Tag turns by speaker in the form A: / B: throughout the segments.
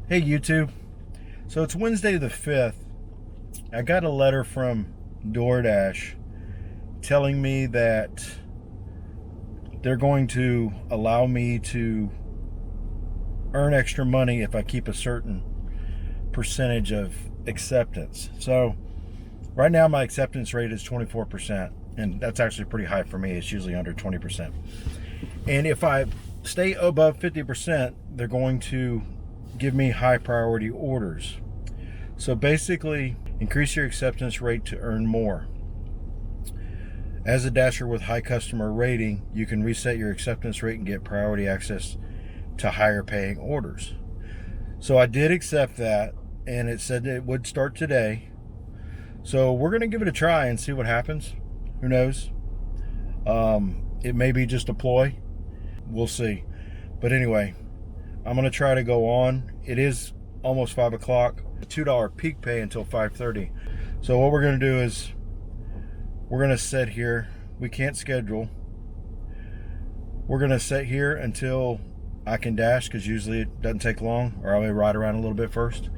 A: Hey YouTube. So it's Wednesday the 5th. I got a letter from Doordash telling me that they're going to allow me to earn extra money if I keep a certain percentage of acceptance. So right now my acceptance rate is 24%, and that's actually pretty high for me. It's usually under 20%. And if I stay above 50%, they're going to give me high priority orders. So basically, increase your acceptance rate to earn more. As a dasher with high customer rating, you can reset your acceptance rate and get priority access to higher paying orders. So I did accept that, and it said it would start today. So we're going to give it a try and see what happens. Who knows? It may be just a ploy. We'll see. But anyway, I'm going to try to go on. It is almost 5 o'clock. $2 peak pay until 5:30. So what we're going to do is we're going to sit here. We can't schedule. We're going to sit here until I can dash, because usually it doesn't take long, or I may ride around a little bit first,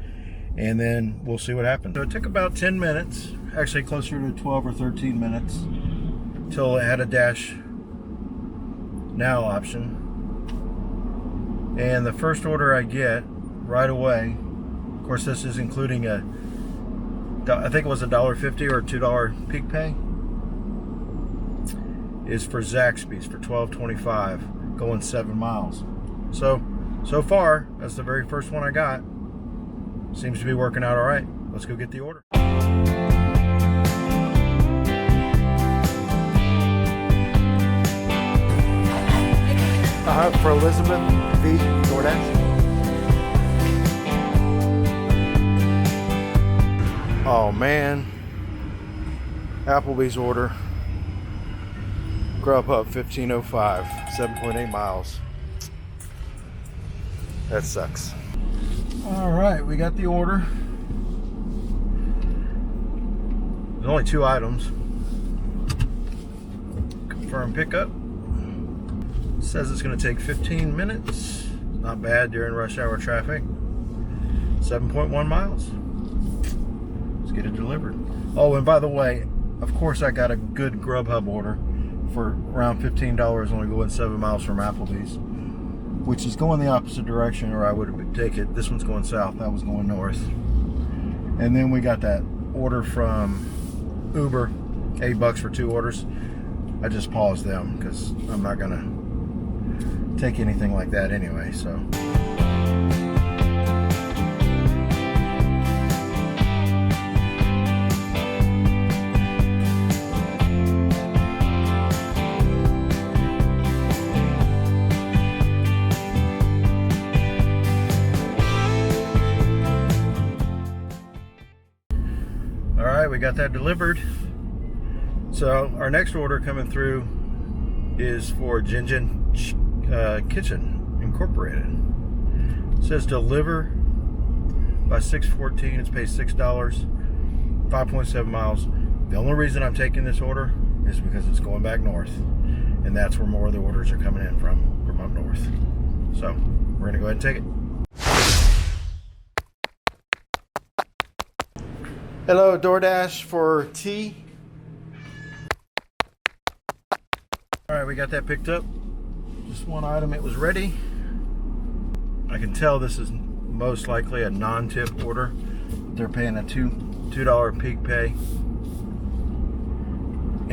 A: and then we'll see what happens. So it took about 10 minutes, actually closer to 12 or 13 minutes, until it had a dash now option. And the first order I get right away, of course this is including I think it was $1.50 or $2 peak pay, is for Zaxby's for $12.25, going 7 miles. So far, that's the very first one I got. Seems to be working out all right. Let's go get the order. For Elizabeth V. Doordash. Oh man, Applebee's order. Grubhub 1505, 7.8 miles. That sucks. All right, we got the order. There's only 2 items. Confirm pickup. Says it's going to take 15 minutes. Not bad during rush hour traffic. 7.1 miles. Let's get it delivered. Oh, and by the way, of course I got a good Grubhub order for around $15, only going 7 miles from Applebee's, which is going the opposite direction, or I would take it. This one's going south, that was going north. And then we got that order from Uber, $8 for 2 orders. I just paused them because I'm not gonna take anything like that anyway, so. All right, we got that delivered. So our next order coming through is for Jinjin Kitchen Incorporated. It says deliver by 6:14. It's paid $6, 5.7 miles. The only reason I'm taking this order is because it's going back north, and that's where more of the orders are coming in from up north. So we're gonna go ahead and take it. Hello, Doordash for tea. All right, we got that picked up. Just one item, it was ready. I can tell this is most likely a non-tip order. They're paying a $2 peak pay,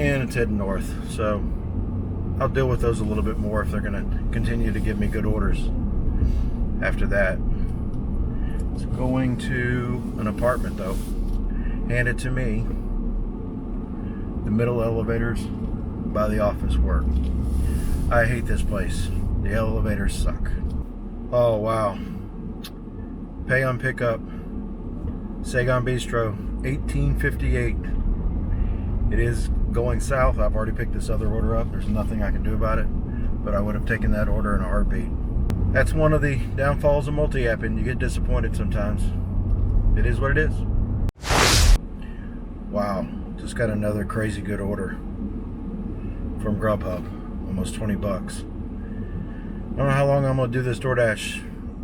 A: and it's heading north. So I'll deal with those a little bit more if they're gonna continue to give me good orders after that. It's going to an apartment though. Handed to me. The middle elevators by the office work. I hate this place. The elevators suck. Oh wow. Pay on pickup. Saigon Bistro, $18.58. It is going south. I've already picked this other order up. There's nothing I can do about it, but I would have taken that order in a heartbeat. That's one of the downfalls of multi-apping. You get disappointed sometimes. It is what it is. Wow, just got another crazy good order from Grubhub. Almost 20 bucks. I don't know how long I'm gonna do this Doordash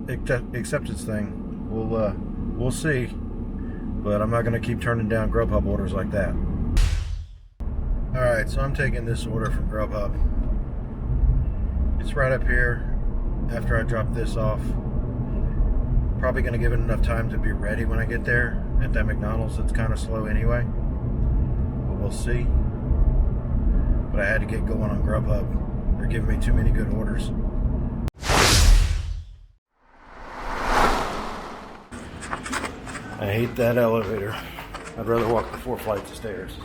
A: acceptance thing. We'll see. But I'm not going to keep turning down Grubhub orders like that. Alright, so I'm taking this order from Grubhub. It's right up here after I drop this off. Probably going to give it enough time to be ready when I get there. At that McDonald's, it's kind of slow anyway. But we'll see. But I had to get going on Grubhub. They're giving me too many good orders. I hate that elevator. I'd rather walk the 4 flights of stairs.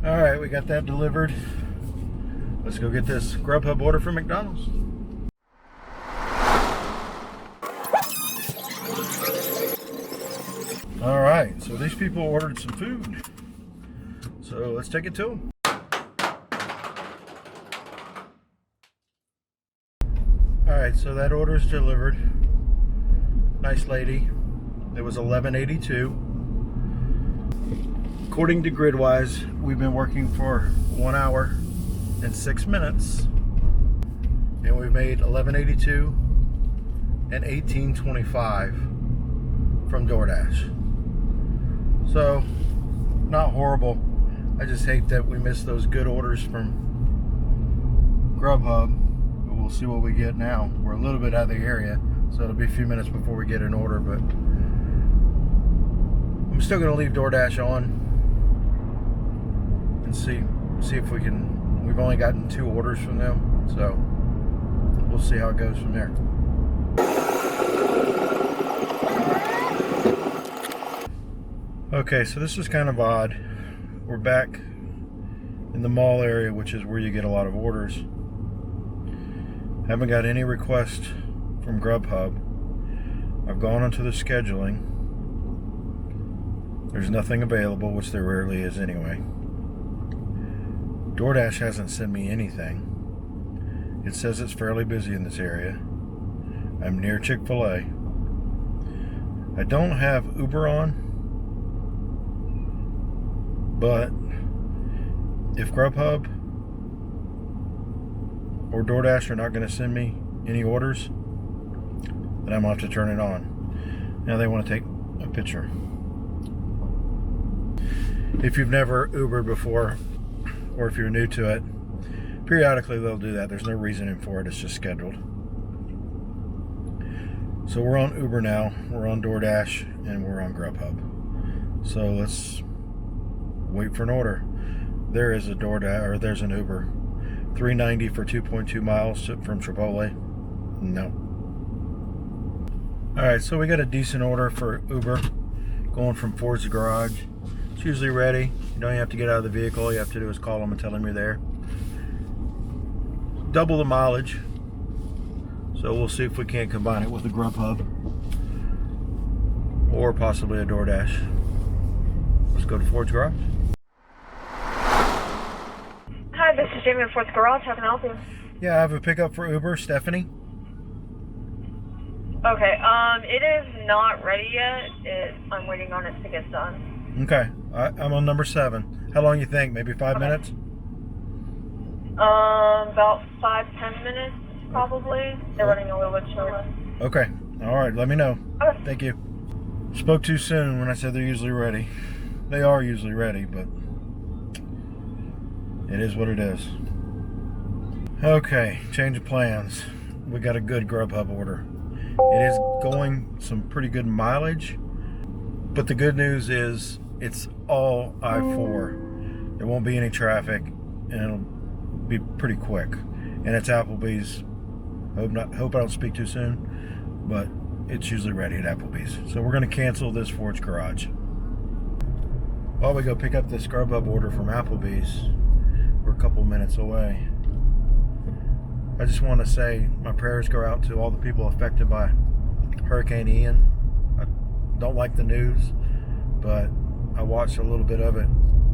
A: Alright, we got that delivered. Let's go get this Grubhub order from McDonald's. Alright, so these people ordered some food. So let's take it to them. Alright, so that order is delivered. Nice lady. It was $11.82. According to Gridwise, we've been working for 1 hour and 6 minutes, and we've made $11.82 and $18.25 from Doordash. So, not horrible. I just hate that we missed those good orders from Grubhub, but we'll see what we get now. We're a little bit out of the area, so it'll be a few minutes before we get an order, but I'm still going to leave Doordash on and see if we can. We've only gotten 2 orders from them, so we'll see how it goes from there. Okay, so this is kind of odd. We're back in the mall area, which is where you get a lot of orders. Haven't got any requests from Grubhub. I've gone onto the scheduling. There's nothing available, which there rarely is anyway. Doordash hasn't sent me anything. It says it's fairly busy in this area. I'm near Chick-fil-A. I don't have Uber on, but if Grubhub or Doordash are not going to send me any orders, then I'm going to have to turn it on. Now they want to take a picture. If you've never Ubered before, or if you're new to it, periodically they'll do that. There's no reasoning for it. It's just scheduled. So we're on Uber now. We're on Doordash, and we're on Grubhub. So let's wait for an order. There is a Doordash, or there's an Uber. $3.90 for 2.2 miles from Chipotle. No. Alright, so we got a decent order for Uber going from Ford's Garage. It's usually ready. You don't have to get out of the vehicle. All you have to do is call them and tell them you're there. Double the mileage. So we'll see if we can't combine it with a Grubhub or possibly a Doordash. Let's go to Ford's Garage.
B: Hi, this is Jamie at Ford's Garage. How can I help you?
A: Yeah, I have a pickup for Uber, Stephanie.
B: Okay, it is not ready yet. I'm waiting on it to get done.
A: Okay, I'm on number 7. How long you think? Maybe 5 minutes?
B: About 5-10 minutes, probably. They're running a little bit short.
A: Okay, all right, let me know.
B: Okay.
A: Thank you. Spoke too soon when I said they're usually ready. They are usually ready, but it is what it is. Okay, change of plans. We got a good Grubhub order. It is going some pretty good mileage, but the good news is it's all I-4. There won't be any traffic, and it'll be pretty quick. And it's Applebee's. Hope I don't speak too soon, but it's usually ready at Applebee's. So we're going to cancel this Ford's Garage. While we go pick up this Grubhub order from Applebee's, we're a couple minutes away. I just want to say my prayers go out to all the people affected by Hurricane Ian. I don't like the news, but I watched a little bit of it,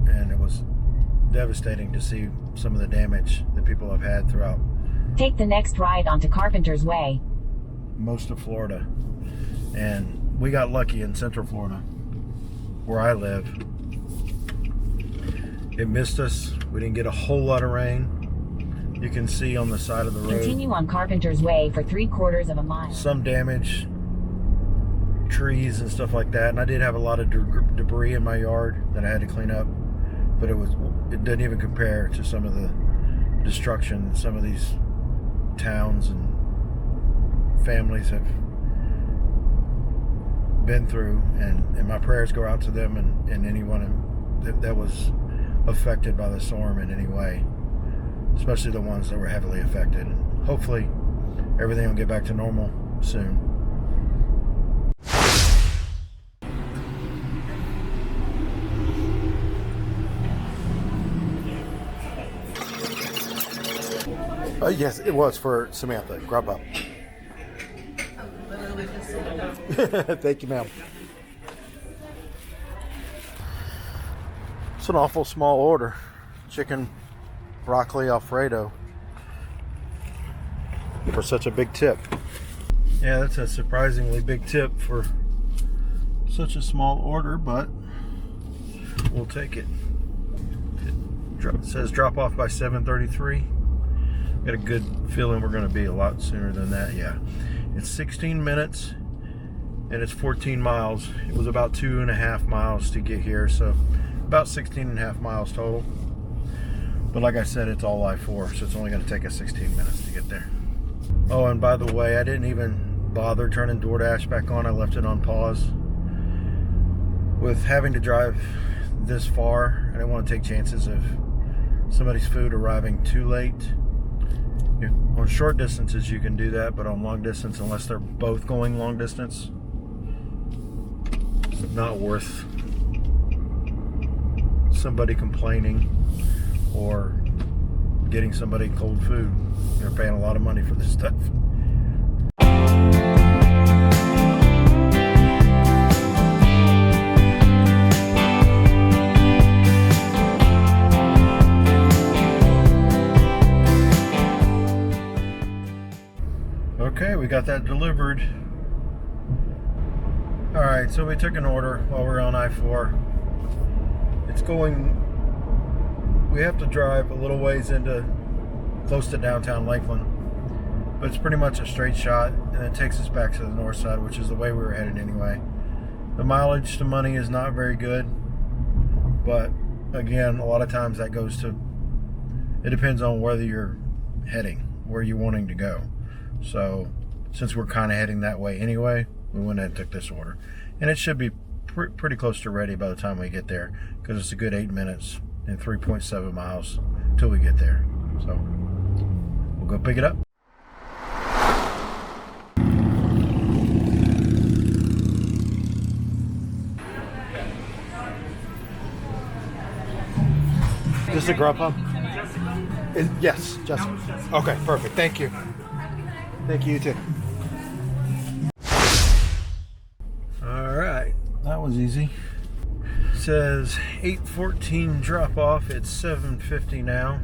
A: and it was devastating to see some of the damage that people have had throughout.
C: Take the next ride onto Carpenter's Way.
A: Most of Florida. And we got lucky in Central Florida, where I live. It missed us. We didn't get a whole lot of rain. You can see on the side of the road.
C: Continue on Carpenter's Way for 3/4 of a mile.
A: Some damage, trees and stuff like that. And I did have a lot of debris in my yard that I had to clean up. But it didn't even compare to some of the destruction some of these towns and families have been through. And my prayers go out to them and anyone that was affected by the storm in any way. Especially the ones that were heavily affected. And hopefully everything will get back to normal soon. Yes, it was for Samantha. Grub up. Thank you, ma'am. It's an awful small order. Chicken broccoli Alfredo for such a big tip. Yeah, that's a surprisingly big tip for such a small order, but we'll take it. It says drop off by 7:33. Got a good feeling we're going to be a lot sooner than that. Yeah, it's 16 minutes and it's 14 miles. It was about 2.5 miles to get here, so about 16.5 miles total. But like I said, it's all I-4, so it's only going to take us 16 minutes to get there. Oh, and by the way, I didn't even bother turning Doordash back on. I left it on pause. With having to drive this far, I didn't want to take chances of somebody's food arriving too late. On short distances you can do that, but on long distance, unless they're both going long distance, it's not worth somebody complaining or getting somebody cold food. They're paying a lot of money for this stuff. Okay, we got that delivered. Alright, so we took an order while we were on I-4. It's going, we have to drive a little ways into close to downtown Lakeland, but it's pretty much a straight shot, and it takes us back to the north side, which is the way we were headed anyway. The mileage to money is not very good, but again, a lot of times that goes to, it depends on whether you're heading, where you're wanting to go. So since we're kind of heading that way anyway, we went ahead and took this order, and it should be pretty close to ready by the time we get there, because it's a good 8 minutes and 3.7 miles till we get there. So we'll go pick it up. This is a Grubhub? Yes, Jessica. Okay, perfect. Thank you. Thank you, you too. Alright, that was easy. It says 8:14 drop off. It's 7:50 now.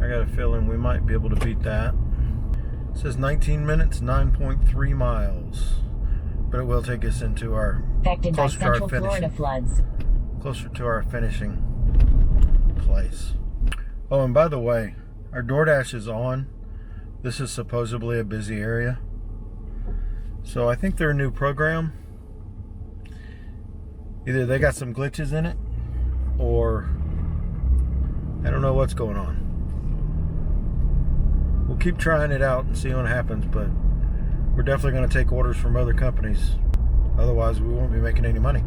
A: I got a feeling we might be able to beat that. It says 19 minutes, 9.3 miles. But it will take us into our
C: Affected by Central Florida floods.
A: Closer to our finishing place. Oh, and by the way, our Doordash is on. This is supposedly a busy area. So I think their new program, either they got some glitches in it, or I don't know what's going on. We'll keep trying it out and see what happens, but we're definitely going to take orders from other companies. Otherwise, we won't be making any money.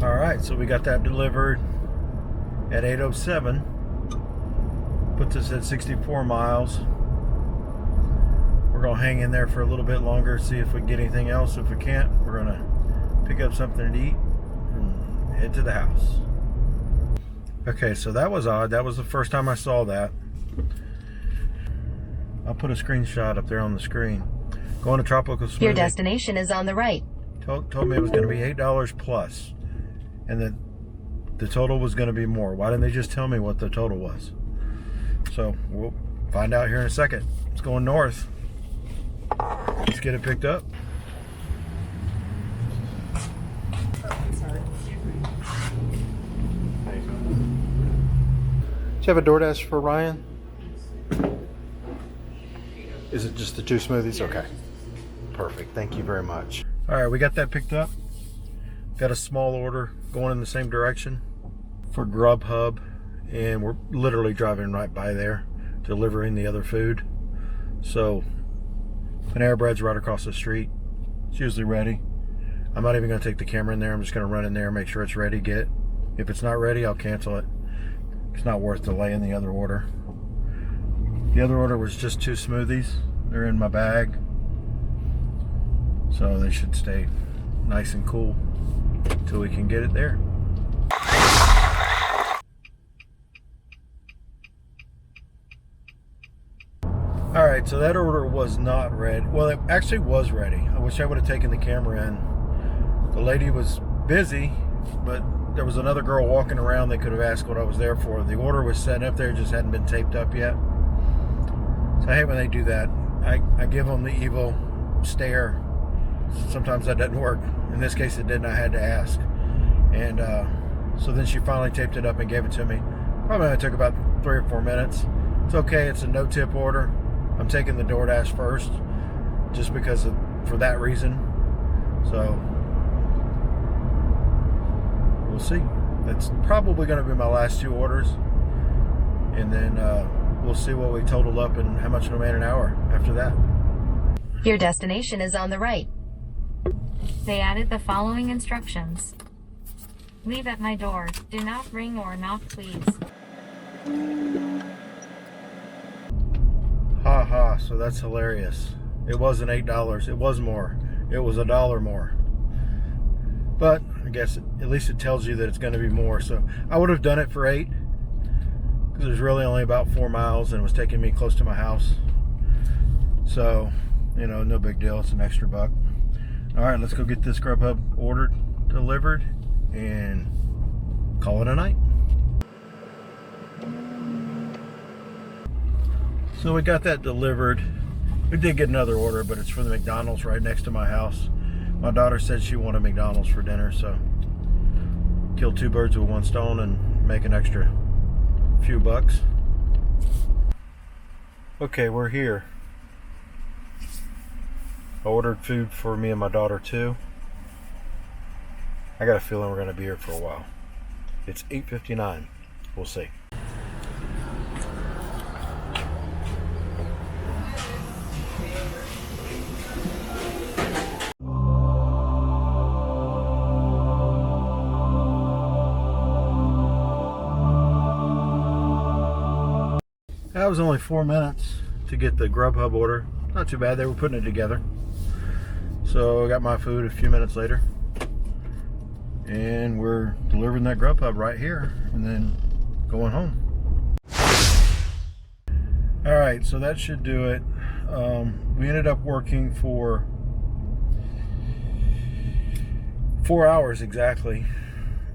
A: Alright, so we got that delivered at 8:07. Puts us at 64 miles. We're going to hang in there for a little bit longer, see if we can get anything else. If we can't, we're going to pick up something to eat and head to the house. Okay, so that was odd. That was the first time I saw that. I'll put a screenshot up there on the screen. Going to Tropical Smoothie.
D: Your destination is on the right.
A: Told me it was going to be $8 plus, and that the total was going to be more. Why didn't they just tell me what the total was? So we'll find out here in a second. It's going north. Let's get it picked up. you have a DoorDash for Ryan? Is it just the 2 smoothies? Okay. Perfect. Thank you very much. All right, we got that picked up. Got a small order going in the same direction for Grubhub, and we're literally driving right by there, delivering the other food. So, Panera Bread's right across the street. It's usually ready. I'm not even going to take the camera in there. I'm just going to run in there and make sure it's ready, get it. If it's not ready, I'll cancel it. It's not worth delaying the other order. The other order was just 2 smoothies. They're in my bag. So they should stay nice and cool until we can get it there. Alright, so that order was not ready. Well, it actually was ready. I wish I would have taken the camera in. The lady was busy, but there was another girl walking around. They could have asked what I was there for. The order was set up there, just hadn't been taped up yet. So I hate when they do that. I give them the evil stare. Sometimes that doesn't work. In this case, it didn't. I had to ask. And so then she finally taped it up and gave it to me. Probably only took about 3 or 4 minutes. It's okay. It's a no-tip order. I'm taking the DoorDash first, just because for that reason. So we'll see. That's probably going to be my last 2 orders, and then we'll see what we total up and how much it'll make an hour after that.
D: Your destination is on the right. They added the following instructions. Leave at my door. Do not ring or knock, please.
A: Ha ha, so that's hilarious. It wasn't $8, it was more. It was $1 more. But I guess at least it tells you that it's going to be more. So I would have done it for $8, because it was really only about 4 miles and it was taking me close to my house. So, you know, no big deal. It's an extra buck. All right, let's go get this Grubhub ordered, delivered, and call it a night. So we got that delivered. We did get another order, but it's for the McDonald's right next to my house. My daughter said she wanted McDonald's for dinner, so kill 2 birds with 1 stone and make an extra few bucks. Okay, we're here. I ordered food for me and my daughter too. I got a feeling we're going to be here for a while. It's 8:59. We'll see. That was only 4 minutes to get the Grubhub order. Not too bad. They were putting it together. So I got my food a few minutes later, and we're delivering that Grubhub right here and then going home. All right, so that should do it. We ended up working for 4 hours exactly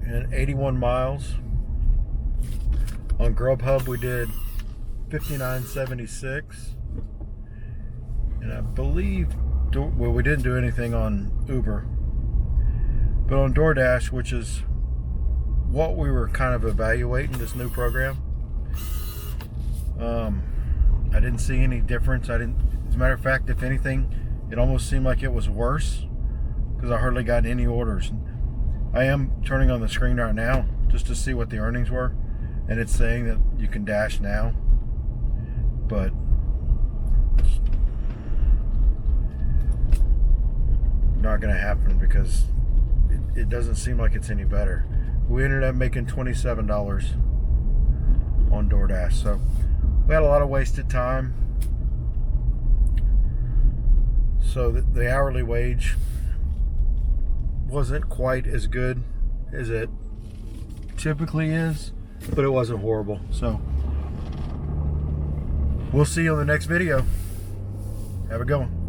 A: and 81 miles. On Grubhub we did 59.76, and I believe, well, we didn't do anything on Uber, but on Doordash, which is what we were kind of evaluating, this new program, I didn't see any difference. As a matter of fact, if anything, it almost seemed like it was worse, because I hardly got any orders. I am turning on the screen right now just to see what the earnings were, and it's saying that you can dash now, but not going to happen because it doesn't seem like it's any better. We ended up making $27 on DoorDash, so we had a lot of wasted time. So the hourly wage wasn't quite as good as it typically is, but it wasn't horrible. So we'll see you on the next video. Have a good one.